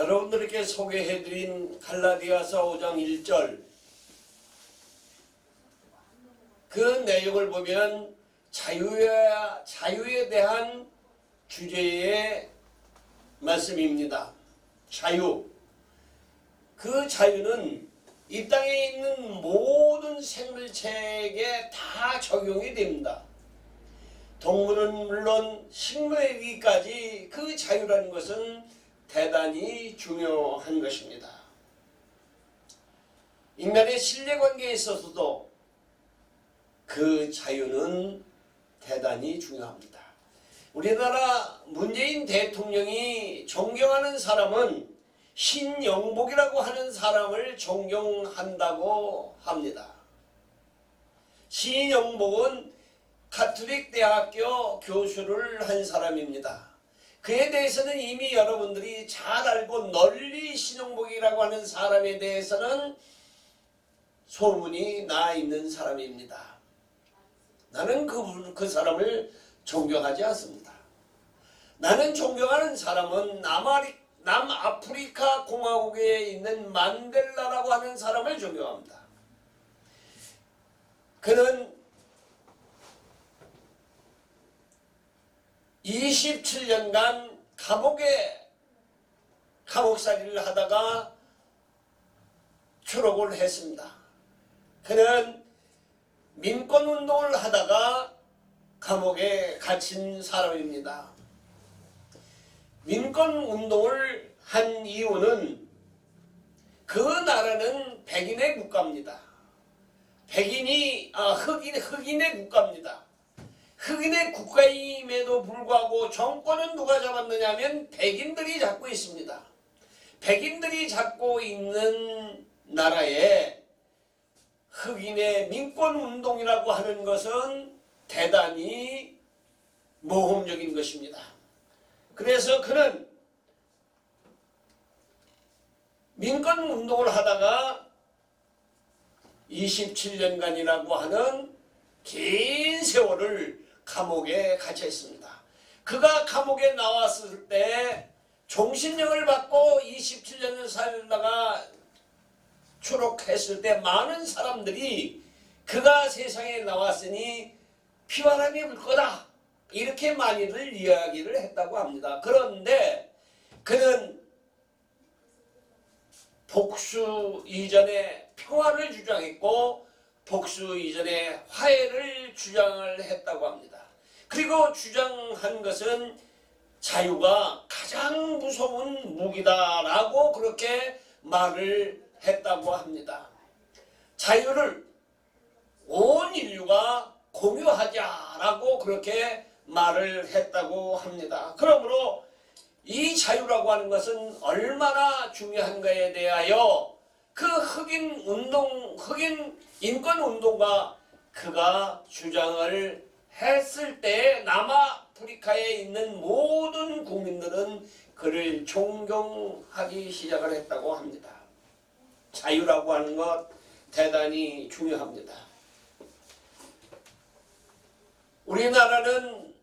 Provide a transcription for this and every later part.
여러분들에게 소개해드린 갈라디아서 5장 1절 그 내용을 보면 자유에 대한 주제의 말씀입니다. 자유. 그 자유는 이 땅에 있는 모든 생물체에게 다 적용이 됩니다. 동물은 물론 식물에게까지 그 자유라는 것은 대단히 중요한 것입니다. 인간의 신뢰관계에 있어서도 그 자유는 대단히 중요합니다. 우리나라 문재인 대통령이 존경하는 사람은 신영복이라고 하는 사람을 존경한다고 합니다. 신영복은 가톨릭 대학교 교수를 한 사람입니다. 그에 대해서는 이미 여러분들이 잘 알고 널리 신영복이라고 하는 사람에 대해서는 소문이 나 있는 사람입니다. 나는 그 사람을 존경하지 않습니다. 나는 존경하는 사람은 남아프리카 공화국에 있는 만델라라고 하는 사람을 존경합니다. 그는 27년간 감옥살이를 하다가 추록을 했습니다. 그는 민권운동을 하다가 감옥에 갇힌 사람입니다. 민권운동을 한 이유는 그 나라는 백인의 국가입니다. 흑인의 국가입니다. 흑인의 국가임에도 불구하고 정권은 누가 잡았느냐 하면 백인들이 잡고 있습니다. 백인들이 잡고 있는 나라에 흑인의 민권운동이라고 하는 것은 대단히 모험적인 것입니다. 그래서 그는 민권운동을 하다가 27년간이라고 하는 긴 세월을 감옥에 갇혀있습니다. 그가 감옥에 나왔을 때 종신령을 받고 27년을 살다가 추록했을 때 많은 사람들이 그가 세상에 나왔으니 피바람이 불 거다 이렇게 많이들 이야기를 했다고 합니다. 그런데 그는 복수 이전에 평화를 주장했고 복수 이전에 화해를 주장을 했다고 합니다. 그리고 주장한 것은 자유가 가장 무서운 무기다라고 그렇게 말을 했다고 합니다. 자유를 온 인류가 공유하자라고 그렇게 말을 했다고 합니다. 그러므로 이 자유라고 하는 것은 얼마나 중요한가에 대하여 그 흑인 인권운동가 그가 주장을 했을 때 남아프리카에 있는 모든 국민들은 그를 존경하기 시작을 했다고 합니다. 자유라고 하는 것 대단히 중요합니다. 우리나라는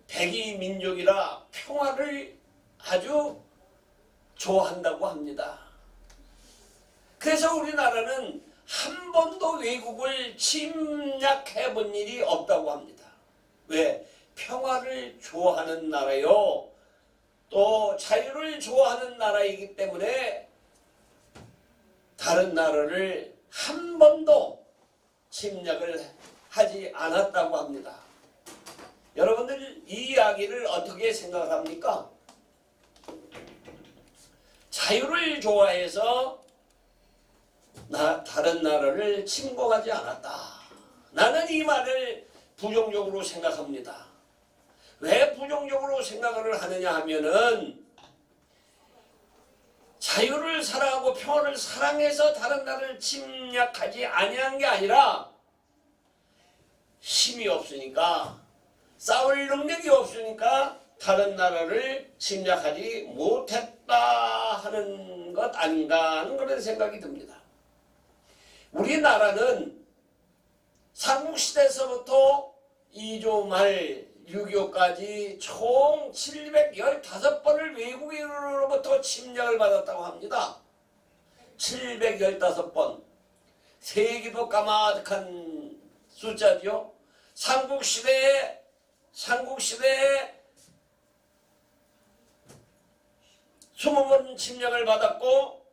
백이 민족이라 평화를 아주 좋아한다고 합니다. 그래서 우리나라는 한 번도 외국을 침략해 본 일이 없다고 합니다. 왜? 평화를 좋아하는 나라요. 또 자유를 좋아하는 나라이기 때문에 다른 나라를 한 번도 침략을 하지 않았다고 합니다. 여러분들 이 이야기를 어떻게 생각을 합니까? 자유를 좋아해서 다른 나라를 침공하지 않았다. 나는 이 말을 부정적으로 생각합니다. 왜 부정적으로 생각을 하느냐 하면은 자유를 사랑하고 평화를 사랑해서 다른 나라를 침략하지 아니한 게 아니라 힘이 없으니까 싸울 능력이 없으니까 다른 나라를 침략하지 못했다 하는 것 아닌가 하는 그런 생각이 듭니다. 우리나라는 삼국시대에서부터 2조 말 6.25까지 총 715번을 외국인으로부터 침략을 받았다고 합니다. 715번. 세기도 까마득한 숫자죠. 삼국시대에 20번 침략을 받았고,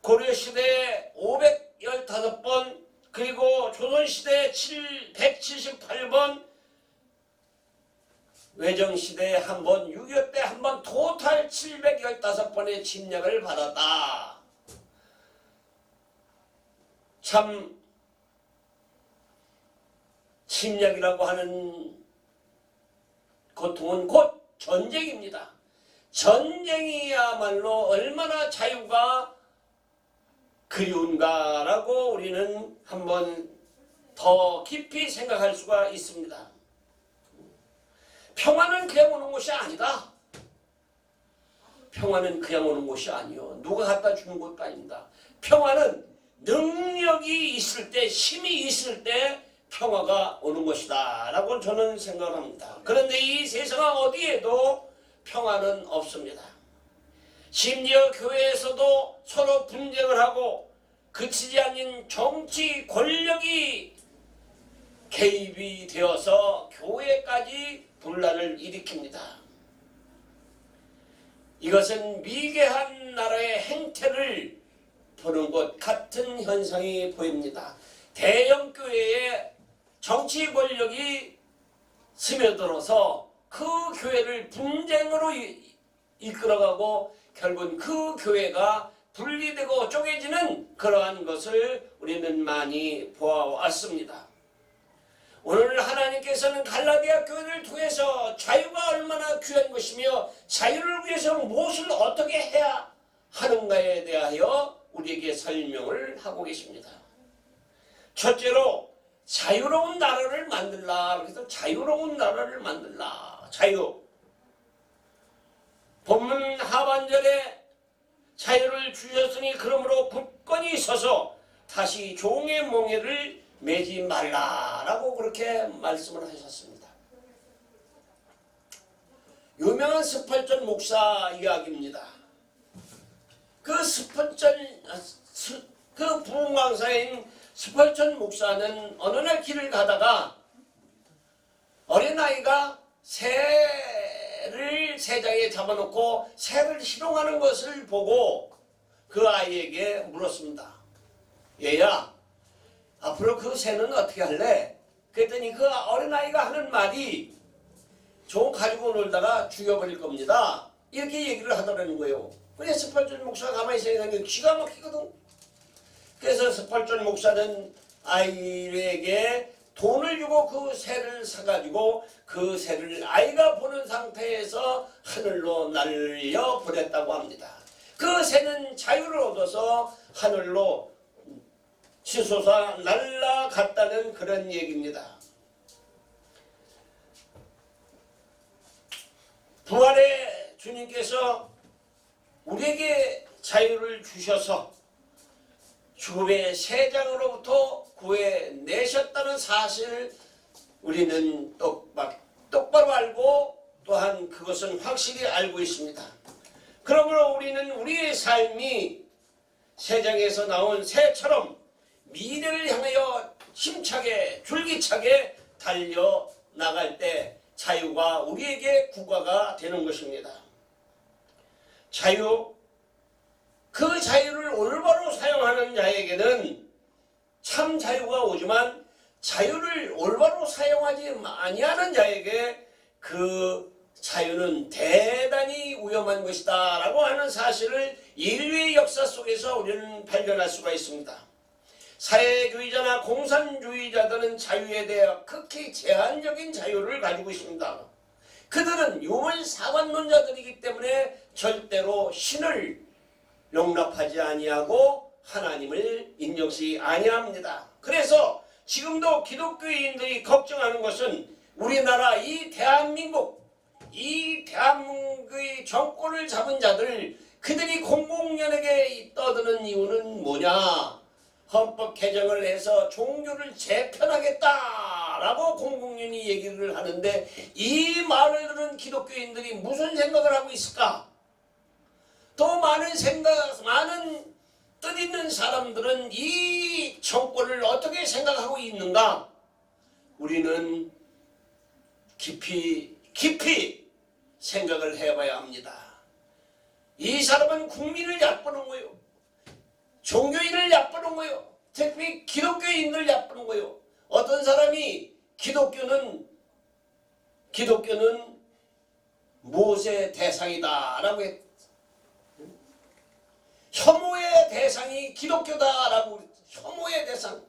고려시대에 515번, 그리고 조선시대에 178번, 외정시대에 한 번, 6.25 때 한 번, 토탈 715번의 침략을 받았다. 참 침략이라고 하는 고통은 곧 전쟁입니다. 전쟁이야말로 얼마나 자유가 그리운가라고 우리는 한번 더 깊이 생각할 수가 있습니다. 평화는 그냥 오는 것이 아니다. 평화는 그냥 오는 것이 아니요. 누가 갖다 주는 것도 아닙니다. 평화는 능력이 있을 때, 힘이 있을 때 평화가 오는 것이다 라고 저는 생각을 합니다. 그런데 이 세상 어디에도 평화는 없습니다. 심지어 교회에서도 서로 분쟁을 하고 그치지 않는 정치 권력이 개입이 되어서 교회까지 분란을 일으킵니다. 이것은 미개한 나라의 행태를 보는 것 같은 현상이 보입니다. 대형 교회에 정치 권력이 스며들어서 그 교회를 분쟁으로 이끌어가고 결국은 그 교회가 분리되고 쪼개지는 그러한 것을 우리는 많이 보아왔습니다. 오늘 하나님께서는 갈라디아 교회를 통해서 자유가 얼마나 귀한 것이며 자유를 위해서 무엇을 어떻게 해야 하는가에 대하여 우리에게 설명을 하고 계십니다. 첫째로 자유로운 나라를 만들라. 그래서 자유로운 나라를 만들라. 자유. 본문 하반절에 자유를 주셨으니 그러므로 굳건히 서서 다시 종의 몽에를 매지 말라라고 그렇게 말씀을 하셨습니다. 유명한 스펄전 목사 이야기입니다. 그 부흥강사인 스펄전 목사는 어느 날 길을 가다가 어린아이가 새를 새장에 잡아놓고 새를 희롱하는 것을 보고 그 아이에게 물었습니다. 얘야, 앞으로 그 새는 어떻게 할래? 그랬더니 그 어린아이가 하는 말이 종 가지고 놀다가 죽여버릴 겁니다. 이렇게 얘기를 하더라는 거예요. 그래서 스펄전 목사가 가만히 생각하는 게 기가 막히거든. 그래서 스펄전 목사는 아이에게 돈을 주고 그 새를 사가지고 그 새를 아이가 보는 상태에서 하늘로 날려 보냈다고 합니다. 그 새는 자유를 얻어서 하늘로 치솟아 날아갔다는 그런 얘기입니다. 부활의 주님께서 우리에게 자유를 주셔서 죽음의 세장으로부터 구해내셨다는 사실을 우리는 똑바로 알고 또한 그것은 확실히 알고 있습니다. 그러므로 우리는 우리의 삶이 세장에서 나온 새처럼 미래를 향하여 힘차게 줄기차게 달려나갈 때 자유가 우리에게 구가가 되는 것입니다. 자유, 그 자유를 올바로 사용하는 자에게는 참 자유가 오지만 자유를 올바로 사용하지 아니하는 자에게 그 자유는 대단히 위험한 것이다 라고 하는 사실을 인류의 역사 속에서 우리는 발견할 수가 있습니다. 사회주의자나 공산주의자들은 자유에 대해 극히 제한적인 자유를 가지고 있습니다. 그들은 유물사관론자들이기 때문에 절대로 신을 용납하지 아니하고 하나님을 인정시 아니합니다. 그래서 지금도 기독교인들이 걱정하는 것은 우리나라 이 대한민국의 정권을 잡은 자들, 그들이 공공연하게 떠드는 이유는 뭐냐? 헌법 개정을 해서 종교를 재편하겠다 라고 공공연히 얘기를 하는데, 이 말을 들은 기독교인들이 무슨 생각을 하고 있을까? 또 많은 뜻 있는 사람들은 이 정권을 어떻게 생각하고 있는가? 우리는 깊이 생각을 해봐야 합니다. 이 사람은 국민을 얕보는 거요. 종교인을 얕보는 거요. 특히 기독교인을 얕보는 거요. 어떤 사람이 기독교는 무엇의 대상이다 라고 했. 혐오의 대상이 기독교다라고. 혐오의 대상.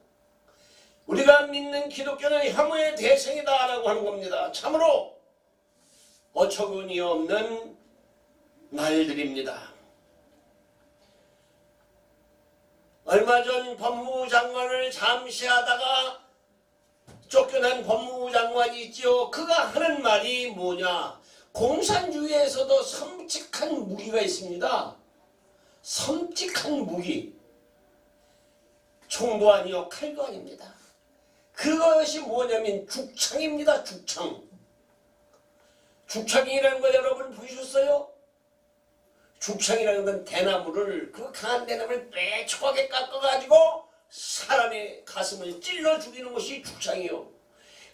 우리가 믿는 기독교는 혐오의 대상이다라고 하는 겁니다. 참으로 어처구니 없는 말들입니다. 얼마 전 법무부 장관을 잠시 하다가 쫓겨난 법무부 장관이 있지요. 그가 하는 말이 뭐냐? 공산주의에서도 섬찟한 무기가 있습니다. 섬찟한 무기. 총도 아니요 칼도 아닙니다. 그것이 뭐냐면 죽창입니다. 죽창. 죽창이라는 거 여러분 보셨어요? 죽창이라는 건 대나무를, 그 강한 대나무를 빼촉하게 깎아가지고 사람의 가슴을 찔러 죽이는 것이 죽창이요.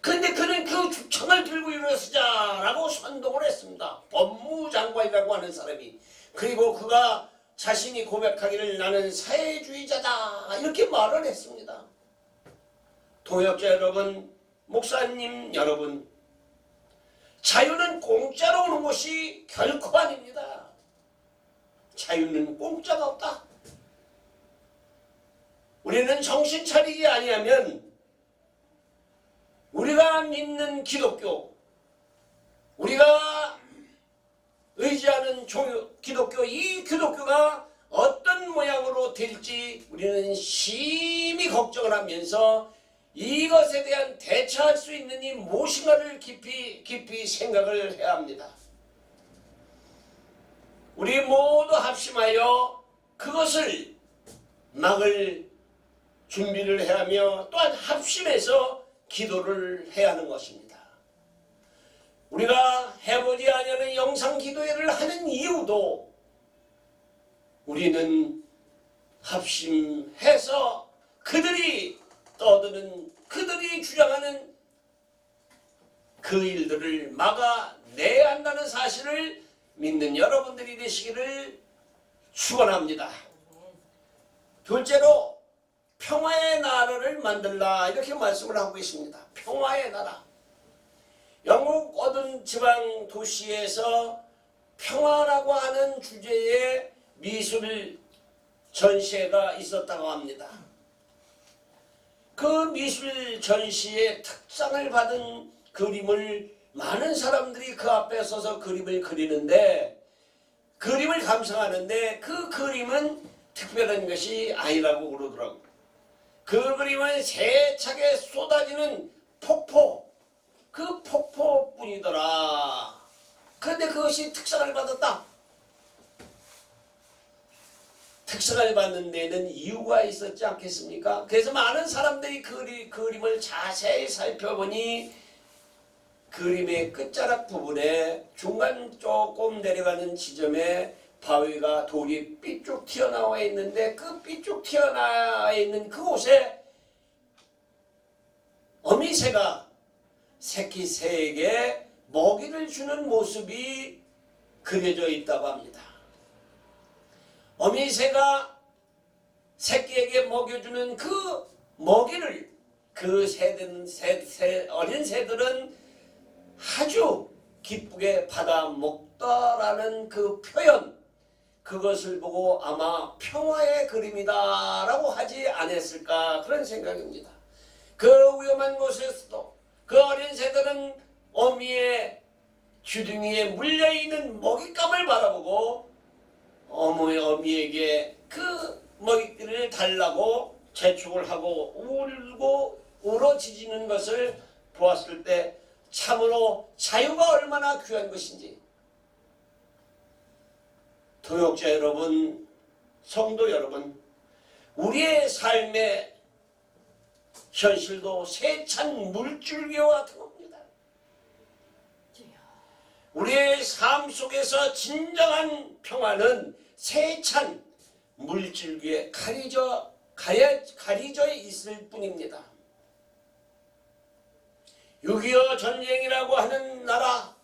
근데 그는 그 죽창을 들고 일어서자라고 선동을 했습니다. 법무부 장관이라고 하는 사람이. 그리고 그가 자신이 고백하기를 나는 사회주의자다 이렇게 말을 했습니다. 동역자 여러분, 목사님 여러분, 자유는 공짜로 오는 것이 결코 아닙니다. 자유는 공짜가 없다. 우리는 정신 차리지 아니하면 우리가 믿는 기독교, 우리가 의지하는 기독교, 이 기독교가 어떤 모양으로 될지 우리는 심히 걱정을 하면서 이것에 대한 대처할 수 있는 이 무엇인가를 깊이 생각을 해야 합니다. 우리 모두 합심하여 그것을 막을 준비를 해야 하며 또한 합심해서 기도를 해야 하는 것입니다. 우리가 해보지 아니하는 영상기도회를 하는 이유도 우리는 합심해서 그들이 떠드는, 그들이 주장하는 그 일들을 막아내야 한다는 사실을 믿는 여러분들이 되시기를 축원합니다. 둘째로 평화의 나라를 만들라 이렇게 말씀을 하고 있습니다. 평화의 나라. 영국 어떤 지방 도시에서 평화라고 하는 주제의 미술 전시회가 있었다고 합니다. 그 미술 전시의 특상을 받은 그림을 많은 사람들이 그 앞에 서서 그림을 그리는데, 그림을 감상하는데 그 그림은 특별한 것이 아니라고 그러더라고요. 그 그림은 세차게 쏟아지는 폭포, 그 폭포뿐이더라. 그런데 그것이 특상을 받았다. 특상을 받는 데는 이유가 있었지 않겠습니까? 그래서 많은 사람들이 그림을 자세히 살펴보니 그림의 끝자락 부분에 중간 조금 내려가는 지점에 바위가 돌이 삐쭉 튀어나와 있는데, 그 삐쭉 튀어나와 있는 그곳에 어미새가 새끼 새에게 먹이를 주는 모습이 그려져 있다고 합니다. 어미새가 새끼에게 먹여주는 그 먹이를 그 어린 새들은 아주 기쁘게 받아 먹더라는 그 표현, 그것을 보고 아마 평화의 그림이다 라고 하지 않았을까, 그런 생각입니다. 그 위험한 곳에서도 그 어린 새들은 어미의 주둥이에 물려있는 먹잇감을 바라보고 어미에게 그 먹잇감을 달라고 재촉을 하고 울고 울어짖는 것을 보았을 때 참으로 자유가 얼마나 귀한 것인지, 동역자 여러분, 성도 여러분, 우리의 삶에 현실도 세찬 물줄기와 같은 겁니다. 우리의 삶 속에서 진정한 평화는 세찬 물줄기에 가려져 있을 뿐입니다. 6.25 전쟁이라고 하는 나라,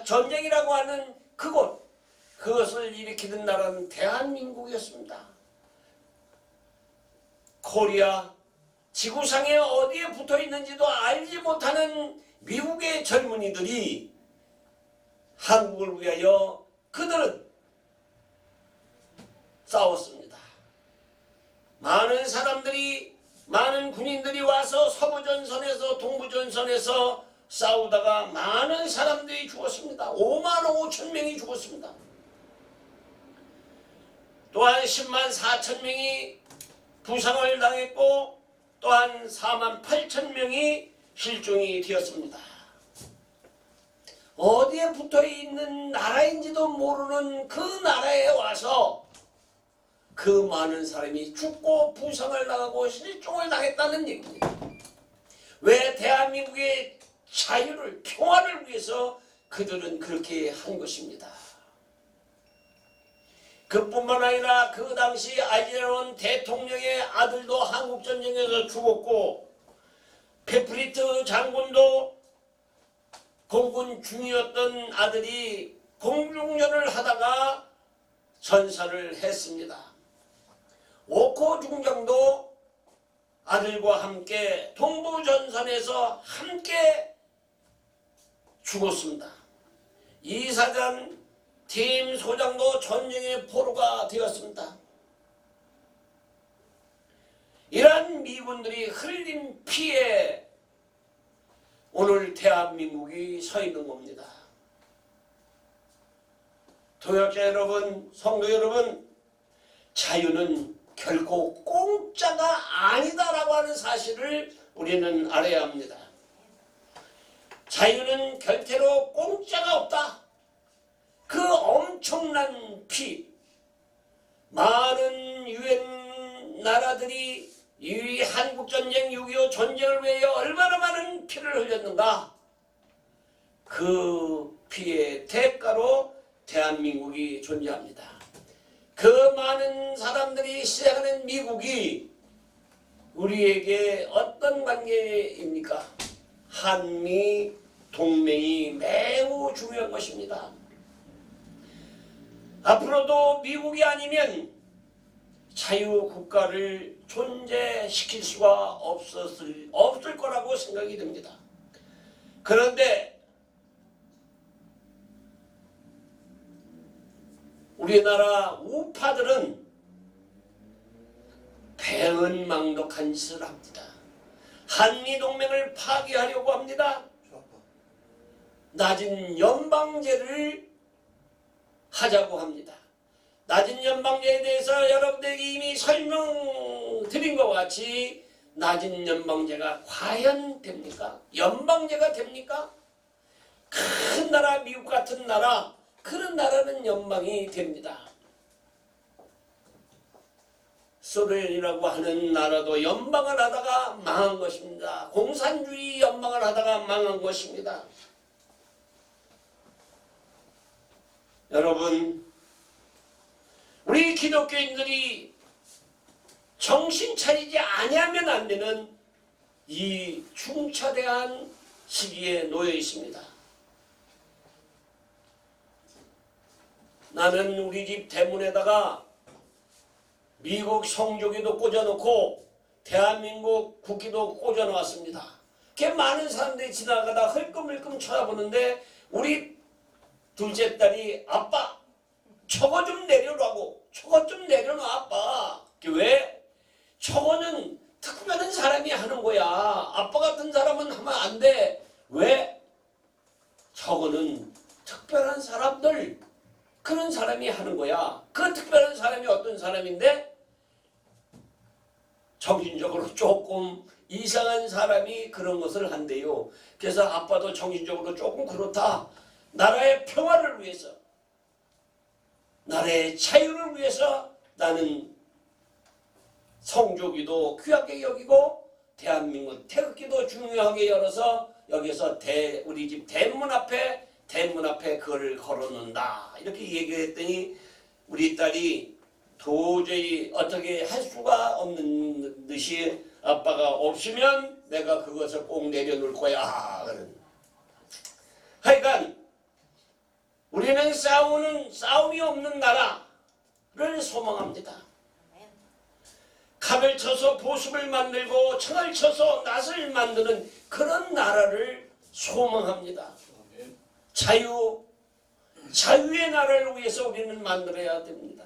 전쟁이라고 하는 그것을 일으키는 나라는 대한민국이었습니다. 코리아, 지구상에 어디에 붙어 있는지도 알지 못하는 미국의 젊은이들이 한국을 위하여 그들은 싸웠습니다. 많은 군인들이 와서 서부전선에서 동부전선에서 싸우다가 많은 사람들이 죽었습니다. 5만 5천 명이 죽었습니다. 또한 10만 4천 명이 부상을 당했고 또한 4만 8천 명이 실종이 되었습니다. 어디에 붙어있는 나라인지도 모르는 그 나라에 와서 그 많은 사람이 죽고 부상을 당하고 실종을 당했다는 얘기입니다. 왜 대한민국의 자유를, 평화를 위해서 그들은 그렇게 한 것입니다. 그뿐만 아니라 그 당시 아이젠하워 대통령의 아들도 한국전쟁에서 죽었고 페프리트 장군도 공군 중이었던 아들이 공중전을 하다가 전사를 했습니다. 오코 중장도 아들과 함께 동부전선에서 함께 죽었습니다. 이사장 팀 소장도 전쟁의 포로가 되었습니다. 이러한 미군들이 흘린 피에 오늘 대한민국이 서 있는 겁니다. 동역자 여러분, 성도 여러분, 자유는 결코 공짜가 아니다라고 하는 사실을 우리는 알아야 합니다. 자유는 결태로 공짜가 없다. 그 엄청난 피, 많은 유엔 나라들이 이 한국전쟁 6.25 전쟁을 위해 얼마나 많은 피를 흘렸는가. 그 피의 대가로 대한민국이 존재합니다. 그 많은 사람들이 시작하는 미국이 우리에게 어떤 관계입니까? 한미 동맹이 매우 중요한 것입니다. 앞으로도 미국이 아니면 자유국가를 존재시킬 수가 없을 거라고 생각이 듭니다. 그런데 우리나라 우파들은 배은망덕한 짓을 합니다. 한미동맹을 파기하려고 합니다. 낮은 연방제를 하자고 합니다. 낮은 연방제에 대해서 여러분들에게 이미 설명드린 것 같이 낮은 연방제가 과연 됩니까? 연방제가 됩니까? 큰 나라, 미국 같은 나라, 그런 나라는 연방이 됩니다. 소련이라고 하는 나라도 연방을 하다가 망한 것입니다. 공산주의 연방을 하다가 망한 것입니다. 여러분, 우리 기독교인들이 정신 차리지 아니하면 안 되는 이 중차대한 시기에 놓여 있습니다. 나는 우리 집 대문에다가 미국 성조기도 꽂아놓고 대한민국 국기도 꽂아놓았습니다. 그렇게 많은 사람들이 지나가다 흘끔흘끔 쳐다보는데 우리 둘째 딸이 아빠 저거 좀 내려놓고 저거 좀 내려놔 아빠. 왜? 저거는 특별한 사람이 하는 거야. 아빠 같은 사람은 하면 안 돼. 왜? 저거는 특별한 사람들, 그런 사람이 하는 거야. 그 특별한 사람이 어떤 사람인데 정신적으로 조금 이상한 사람이 그런 것을 한대요. 그래서 아빠도 정신적으로 조금 그렇다. 나라의 평화를 위해서, 나라의 자유를 위해서 나는 성조기도 귀하게 여기고 대한민국 태극기도 중요하게 열어서 여기서 우리 집 대문 앞에 그걸 걸어놓는다 이렇게 얘기했더니 우리 딸이 도저히 어떻게 할 수가 없는 듯이 아빠가 없으면 내가 그것을 꼭 내려놓을 거야. 하여간 우리는 싸움이 없는 나라를 소망합니다. 칼을 쳐서 보습을 만들고 창을 쳐서 낫을 만드는 그런 나라를 소망합니다. 자유의 나라를 위해서 우리는 만들어야 됩니다.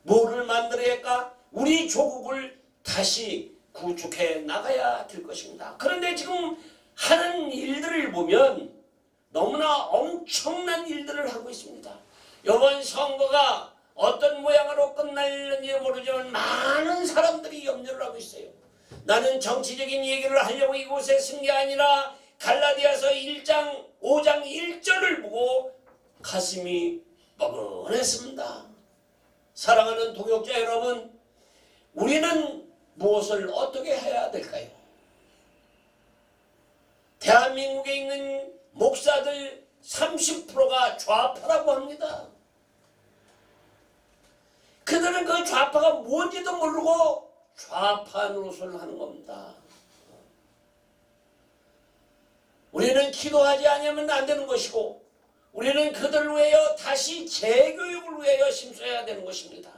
뭐를 만들어야 할까? 우리 조국을 다시 구축해 나가야 될 것입니다. 그런데 지금 하는 일들을 보면 너무나 엄청난 일들을 하고 있습니다. 이번 선거가 어떤 모양으로 끝날는지 모르지만 많은 사람들이 염려를 하고 있어요. 나는 정치적인 얘기를 하려고 이곳에 쓴 게 아니라 갈라디아서 1장 5장 1절을 보고 가슴이 뻐근했습니다. 사랑하는 동역자 여러분, 우리는 무엇을 어떻게 해야 될까요? 대한민국에 있는 목사들 30%가 좌파라고 합니다. 그들은 그 좌파가 뭔지도 모르고 좌파 노릇을 하는 겁니다. 우리는 기도하지 않으면 안 되는 것이고 우리는 그들을 위하여 다시 재교육을 위하여 힘써야 되는 것입니다.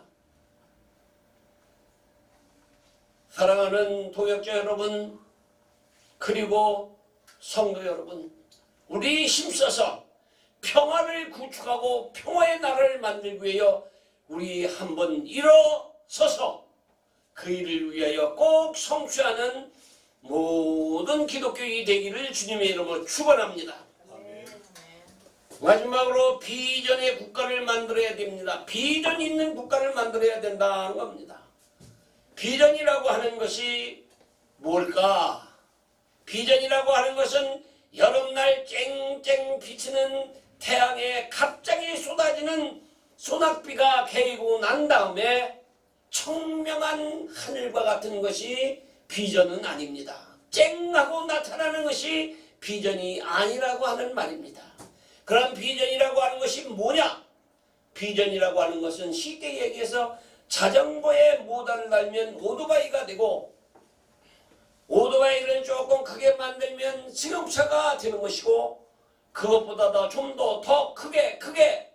사랑하는 동역자 여러분, 그리고 성도 여러분, 우리 힘써서 평화를 구축하고 평화의 나라를 만들기 위하여 우리 한번 일어서서 그 일을 위하여 꼭 성취하는 모든 기독교인이 되기를 주님의 이름으로 축원합니다. 마지막으로 비전의 국가를 만들어야 됩니다. 비전 있는 국가를 만들어야 된다는 겁니다. 비전이라고 하는 것이 뭘까? 비전이라고 하는 것은 여름날 쨍쨍 비치는 태양에 갑자기 쏟아지는 소낙비가 개이고 난 다음에 청명한 하늘과 같은 것이 비전은 아닙니다. 쨍하고 나타나는 것이 비전이 아니라고 하는 말입니다. 그런 비전이라고 하는 것이 뭐냐? 비전이라고 하는 것은 쉽게 얘기해서 자전거에 모터를 달면 오토바이가 되고 오토바이를 조금 크게 만들면 승용차가 되는 것이고 그것보다 좀 더 크게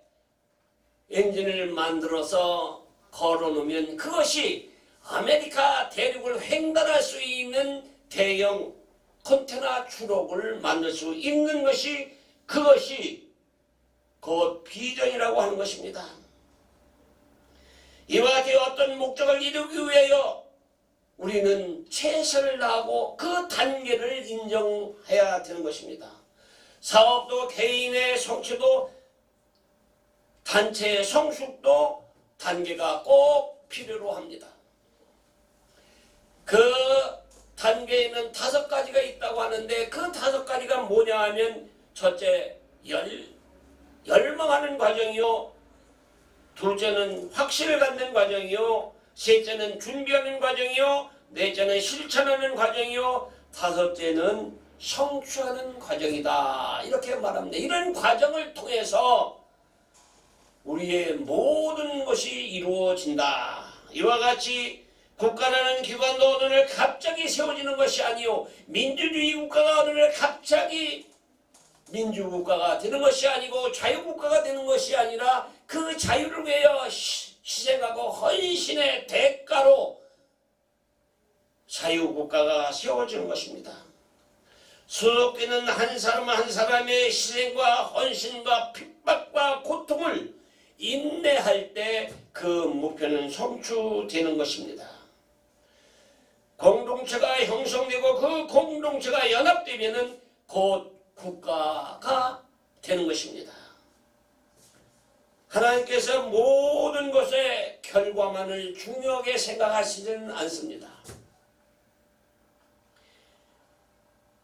엔진을 만들어서 걸어놓으면 그것이 아메리카 대륙을 횡단할 수 있는 대형 컨테너 트럭을 만들 수 있는 것이 그것이 곧 비전이라고 하는 것입니다. 이와 같이 어떤 목적을 이루기 위하여 우리는 최선을 다하고 그 단계를 인정해야 되는 것입니다. 사업도 개인의 성취도 단체의 성숙도 단계가 꼭 필요로 합니다. 그 단계에는 5가지가 있다고 하는데 그 5가지가 뭐냐 하면 첫째, 열망하는 과정이요. 둘째는 확신을 갖는 과정이요. 셋째는 준비하는 과정이요. 넷째는 실천하는 과정이요. 다섯째는 성취하는 과정이다. 이렇게 말합니다. 이런 과정을 통해서 우리의 모든 것이 이루어진다. 이와 같이 국가라는 기관도 어느 날 갑자기 세워지는 것이 아니요. 민주주의 국가가 어느 날 갑자기 민주국가가 되는 것이 아니고 자유국가가 되는 것이 아니라 그 자유를 위하여 희생하고 헌신의 대가로 자유국가가 세워지는 것입니다. 소속되는 한 사람 한 사람의 희생과 헌신과 핍박과 고통을 인내할 때 그 목표는 성취되는 것입니다. 공동체가 형성되고 그 공동체가 연합되면은 곧 국가가 되는 것입니다. 하나님께서 모든 것의 결과만을 중요하게 생각하시지는 않습니다.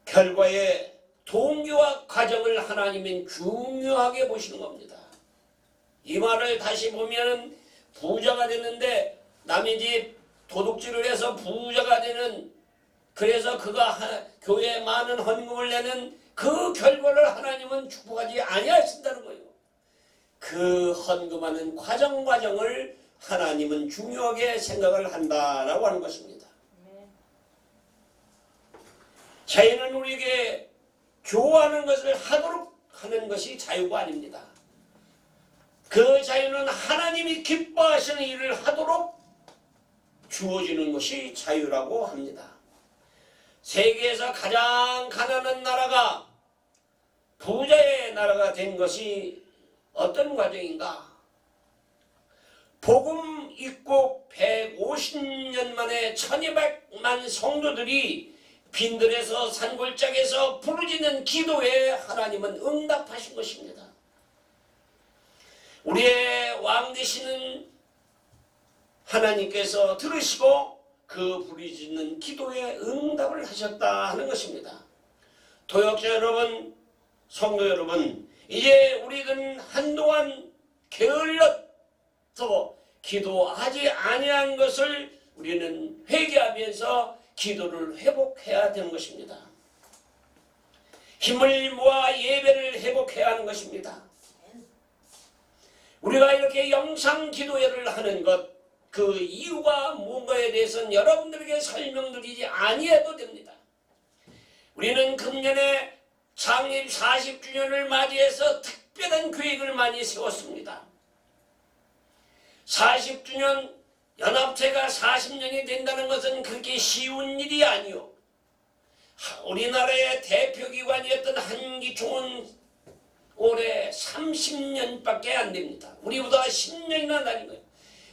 결과의 동기와 과정을 하나님은 중요하게 보시는 겁니다. 이 말을 다시 보면 부자가 되는데 남의 집 도둑질을 해서 부자가 되는 그래서 그가 교회에 많은 헌금을 내는 그 결과를 하나님은 축복하지 아니하신다는 거예요. 그 헌금하는 과정을 하나님은 중요하게 생각을 한다라고 하는 것입니다. 자유는 우리에게 좋아하는 것을 하도록 하는 것이 자유가 아닙니다. 그 자유는 하나님이 기뻐하시는 일을 하도록 주어지는 것이 자유라고 합니다. 세계에서 가장 가난한 나라가 부자의 나라가 된 것이 어떤 과정인가? 복음 입국 150년 만에 1200만 성도들이 빈들에서 산골짜기에서 부르짖는 기도에 하나님은 응답하신 것입니다. 우리의 왕 되시는 하나님께서 들으시고 그 부르짖는 기도에 응답을 하셨다 하는 것입니다. 도역자 여러분, 성도 여러분, 이제 우리는 한동안 게을러서 기도하지 아니한 것을 우리는 회개하면서 기도를 회복해야 되는 것입니다. 힘을 모아 예배를 회복해야 하는 것입니다. 우리가 이렇게 영상 기도회를 하는 것, 그 이유가 뭔가에 대해서는 여러분들에게 설명드리지 아니해도 됩니다. 우리는 금년에 창립 40주년을 맞이해서 특별한 계획을 많이 세웠습니다. 40주년 연합체가 40년이 된다는 것은 그렇게 쉬운 일이 아니요. 우리나라의 대표기관이었던 한기총은 올해 30년밖에 안 됩니다. 우리보다 10년이나 다닌 거예요.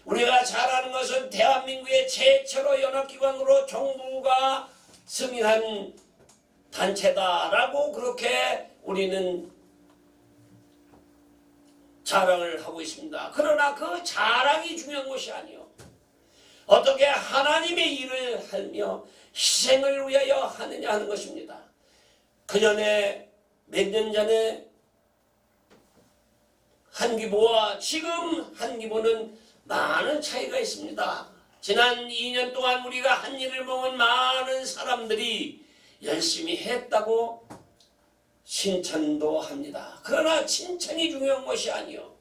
우리가 잘 아는 것은 대한민국의 최초로 연합기관으로 정부가 승인한 단체다라고 그렇게 우리는 자랑을 하고 있습니다. 그러나 그 자랑이 중요한 것이 아니요. 어떻게 하나님의 일을 하며 희생을 위하여 하느냐 하는 것입니다. 그전에 몇 년 전에 한기보와 지금 한기보는 많은 차이가 있습니다. 지난 2년 동안 우리가 한 일을 보면 많은 사람들이 열심히 했다고 칭찬도 합니다. 그러나 칭찬이 중요한 것이 아니요.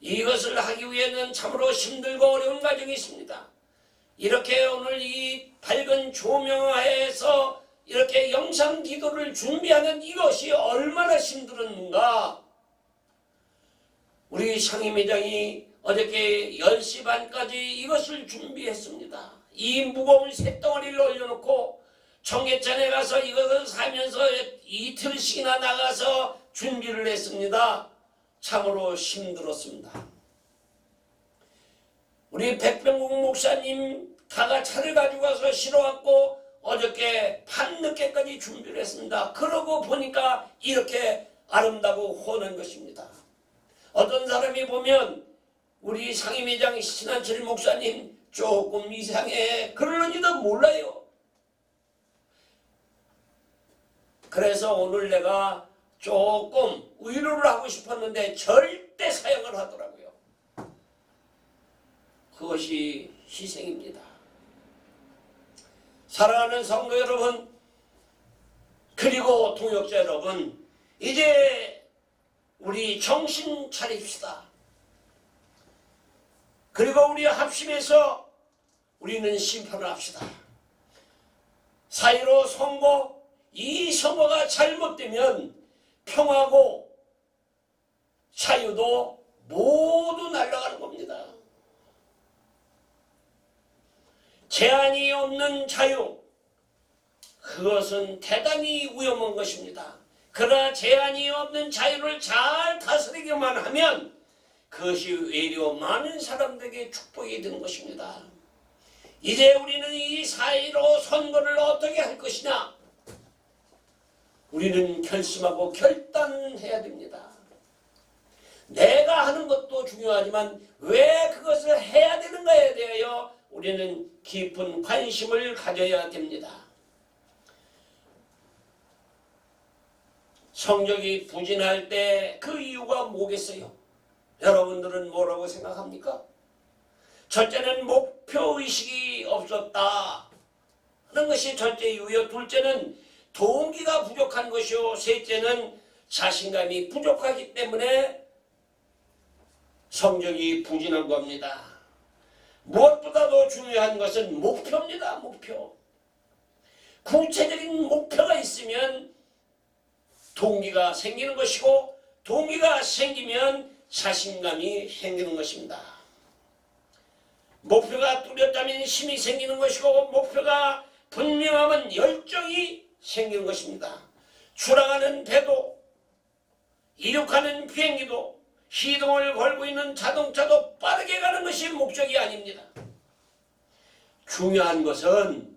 이것을 하기 위해는 참으로 힘들고 어려운 과정이 있습니다. 이렇게 오늘 이 밝은 조명하에서 이렇게 영상 기도를 준비하는 이것이 얼마나 힘들었는가. 우리 상임회장이 어저께 10시 반까지 이것을 준비했습니다. 이 무거운 쇳덩어리를 올려놓고 청계천에 가서 이것을 사면서 이틀씩이나 나가서 준비를 했습니다. 참으로 힘들었습니다. 우리 백병국 목사님 가가 차를 가지고 와서 실어왔고 어저께 밤늦게까지 준비를 했습니다. 그러고 보니까 이렇게 아름다고 호는 것입니다. 어떤 사람이 보면 우리 상임회장 신한철 목사님 조금 이상해 그러는지도 몰라요. 그래서 오늘 내가 조금 위로를 하고 싶었는데 절대 사양을 하더라고요. 그것이 희생입니다. 사랑하는 성도 여러분, 그리고 동역자 여러분, 이제 우리 정신 차립시다. 그리고 우리 합심해서 우리는 심판을 합시다. 사이로 선거, 이 선거가 잘못되면 평화고 자유도 모두 날아가는 겁니다. 제한이 없는 자유, 그것은 대단히 위험한 것입니다. 그러나 제한이 없는 자유를 잘 다스리기만 하면 그것이 외려 많은 사람들에게 축복이 된 것입니다. 이제 우리는 이 사이로 선거를 어떻게 할 것이냐, 우리는 결심하고 결단해야 됩니다. 내가 하는 것도 중요하지만 왜 그것을 해야 되는가에 대하여 우리는 깊은 관심을 가져야 됩니다. 성적이 부진할 때 그 이유가 뭐겠어요? 여러분들은 뭐라고 생각합니까? 첫째는 목표의식이 없었다. 것이 첫째 이유요. 둘째는 동기가 부족한 것이요. 셋째는 자신감이 부족하기 때문에 성적이 부진한 겁니다. 무엇보다도 중요한 것은 목표입니다. 목표. 구체적인 목표가 있으면 동기가 생기는 것이고, 동기가 생기면 자신감이 생기는 것입니다. 목표가 뚜렷하면 힘이 생기는 것이고, 목표가 분명하면 열정이 생기는 것입니다. 출항하는 배도, 이륙하는 비행기도, 시동을 걸고 있는 자동차도 빠르게 가는 것이 목적이 아닙니다. 중요한 것은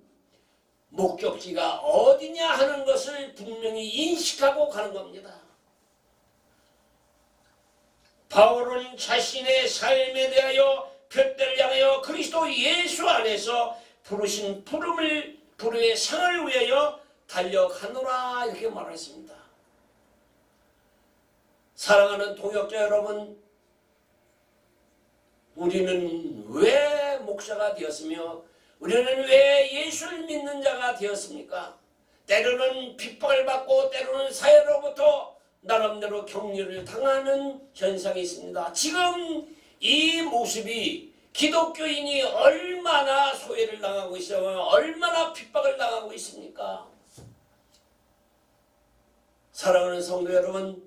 목적지가 어디냐 하는 것을 분명히 인식하고 가는 겁니다. 바울은 자신의 삶에 대하여 둯대를 향하여 그리스도 예수 안에서 부르신 부름의 상을 위하여 달려가노라 이렇게 말했습니다. 사랑하는 동역자 여러분, 우리는 왜 목사가 되었으며 우리는 왜 예수를 믿는 자가 되었습니까? 때로는 핍박을 받고 때로는 사회로부터 나름대로 격려를 당하는 현상이 있습니다. 지금 이 모습이 기독교인이 얼마나 소외를 당하고 있어요. 얼마나 핍박을 당하고 있습니까? 사랑하는 성도 여러분,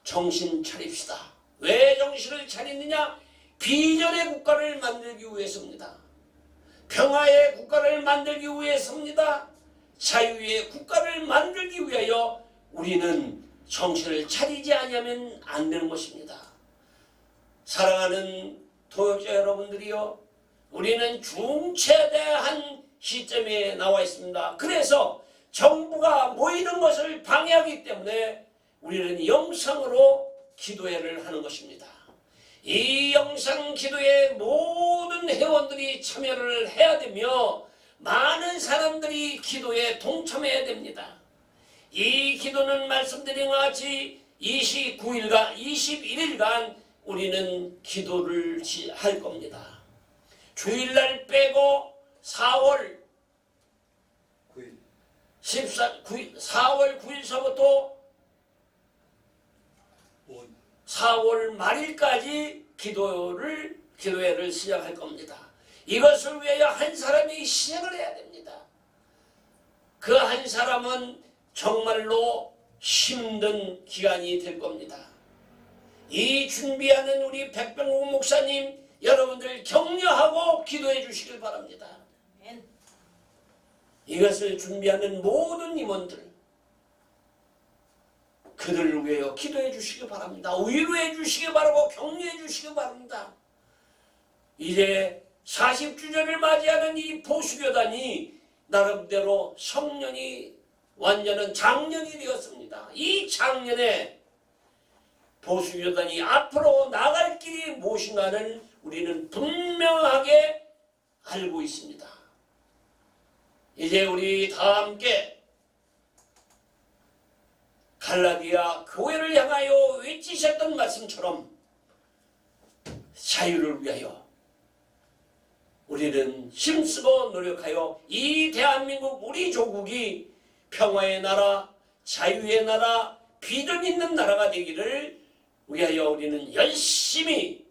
정신 차립시다. 왜 정신을 차리느냐? 비전의 국가를 만들기 위해서입니다. 평화의 국가를 만들기 위해서입니다. 자유의 국가를 만들기 위하여 우리는 정신을 차리지 않으면 안 되는 것입니다. 사랑하는 동역자 여러분들이요, 우리는 중체대한 시점에 나와 있습니다. 그래서 정부가 모이는 것을 방해하기 때문에 우리는 영상으로 기도회를 하는 것입니다. 이 영상 기도에 모든 회원들이 참여를 해야 되며 많은 사람들이 기도에 동참해야 됩니다. 이 기도는 말씀드린 것 같이 21일간 우리는 기도를 할 겁니다. 주일날 빼고 4월 9일서부터 4월 말일까지 기도회를 시작할 겁니다. 이것을 위하여 한 사람이 시작을 해야 됩니다. 그 한 사람은 정말로 힘든 기간이 될 겁니다. 이 준비하는 우리 백병국 목사님 여러분들 격려하고 기도해 주시길 바랍니다. 이것을 준비하는 모든 임원들 그들을 위하여 기도해 주시기 바랍니다. 위로해 주시기 바라고 격려해 주시기 바랍니다. 이제 40주년을 맞이하는 이 보수교단이 나름대로 성년이 완전한 장년이 되었습니다. 이 장년에 보수교단이 앞으로 나갈 길이 무엇인가를 우리는 분명하게 알고 있습니다. 이제 우리 다 함께 갈라디아 교회를 향하여 외치셨던 말씀처럼 자유를 위하여 우리는 힘쓰고 노력하여 이 대한민국 우리 조국이 평화의 나라, 자유의 나라, 비전 있는 나라가 되기를 위하여 우리는 열심히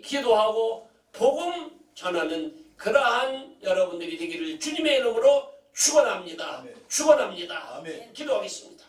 기도하고 복음 전하는 그러한 여러분들이 되기를 주님의 이름으로 축원합니다. 축원합니다. 기도하겠습니다.